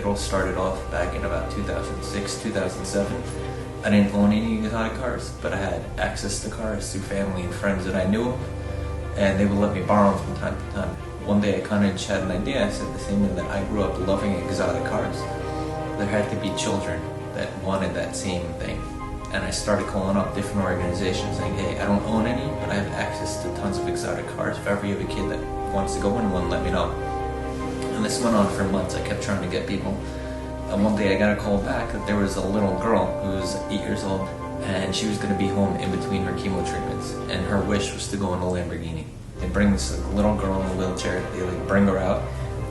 all started off back in about 2006, 2007. I didn't own any exotic cars, but I had access to cars through family and friends that I knew, and they would let me borrow them from time to time. One day I kind of just had an idea. I said the same way that I grew up loving exotic cars, there had to be children that wanted that same thing. And I started calling up different organizations saying, hey, I don't own any, but I have access to tons of exotic cars. If ever you have a kid that wants to go in one, let me know. And this went on for months. I kept trying to get people. And one day I got a call back that there was a little girl who was 8 years old, and she was going to be home in between her chemo treatments. And her wish was to go in a Lamborghini. They bring this little girl in a wheelchair, they bring her out,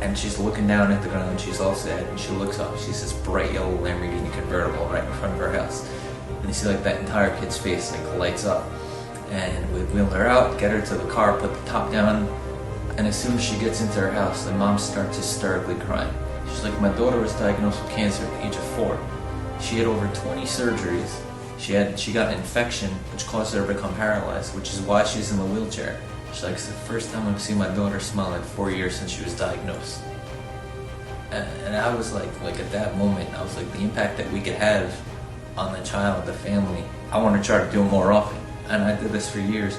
and she's looking down at the ground, she's all sad, and she looks up, she's this bright yellow Lamborghini convertible right in front of her house. And you see that entire kid's face lights up. And we wheel her out, get her to the car, put the top down, and as soon as she gets into her house, the mom starts hysterically crying. She's like, my daughter was diagnosed with cancer at the age of 4. She had over 20 surgeries. She got an infection which caused her to become paralyzed, which is why she's in the wheelchair. She's like, it's the first time I've seen my daughter smile in 4 years since she was diagnosed. And I was like at that moment, I was like, the impact that we could have on the child, the family, I want to try to do it more often. And I did this for years.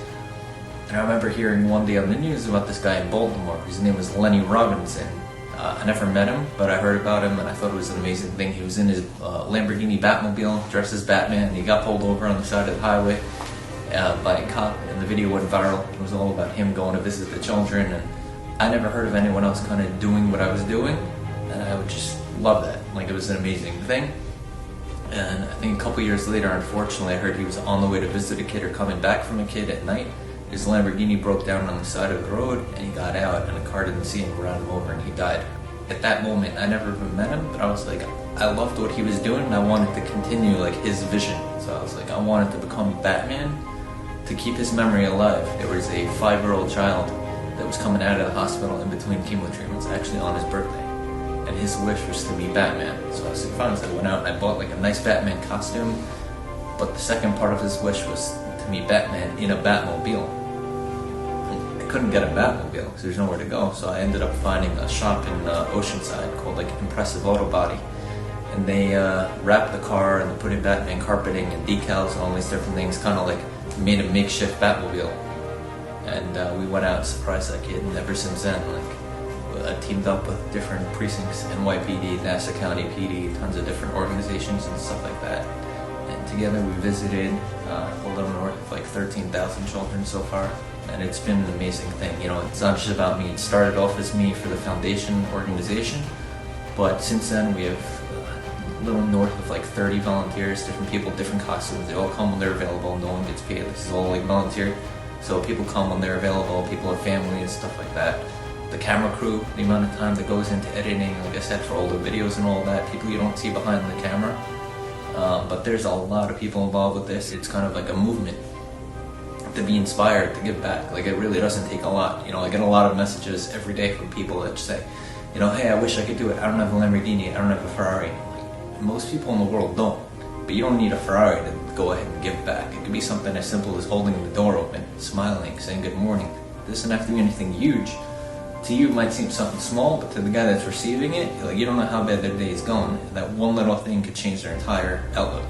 And I remember hearing one day on the news about this guy in Baltimore. His name was Lenny Robinson. I never met him, but I heard about him and I thought it was an amazing thing. He was in his Lamborghini Batmobile, dressed as Batman, and he got pulled over on the side of the highway by a cop, and the video went viral. It was all about him going to visit the children, and I never heard of anyone else kind of doing what I was doing, and I would just love that. It was an amazing thing. And I think a couple years later, unfortunately, I heard he was on the way to visit a kid or coming back from a kid at night. His Lamborghini broke down on the side of the road, and he got out, and a car didn't see him, ran him over, and he died. At that moment, I never even met him, but I was like, I loved what he was doing, and I wanted to continue his vision. So I was like, I wanted to become Batman, to keep his memory alive. There was a 5-year-old child that was coming out of the hospital in between chemo treatments, actually on his birthday. And his wish was to be Batman. So I was like, fine, so I went out and I bought a nice Batman costume, but the second part of his wish was to meet Batman in a Batmobile. I couldn't get a Batmobile because there's nowhere to go, so I ended up finding a shop in Oceanside called Impressive Auto Body. And they wrapped the car and they put in Batman carpeting and decals and all these different things, kind of made a makeshift Batmobile. And we went out and surprised that kid, and ever since then, I teamed up with different precincts, NYPD, Nassau County PD, tons of different organizations and stuff like that. And together we visited a little north of 13,000 children so far. And it's been an amazing thing. It's not just about me. It started off as me for the foundation organization, but since then we have a little north of 30 volunteers, different people, different costumes. They all come when they're available. No one gets paid. This is all volunteer. So people come when they're available. People have family and stuff like that. The camera crew, the amount of time that goes into editing, like I said, for all the videos and all that, people you don't see behind the camera. But there's a lot of people involved with this. It's kind of like a movement to be inspired, to give back. It really doesn't take a lot. I get a lot of messages every day from people that say, hey, I wish I could do it. I don't have a Lamborghini. I don't have a Ferrari. Most people in the world don't. But you don't need a Ferrari to go ahead and give back. It could be something as simple as holding the door open, smiling, saying good morning. It doesn't have to be anything huge. To you, it might seem something small, but to the guy that's receiving it, you don't know how bad their day is going. That one little thing could change their entire outlook.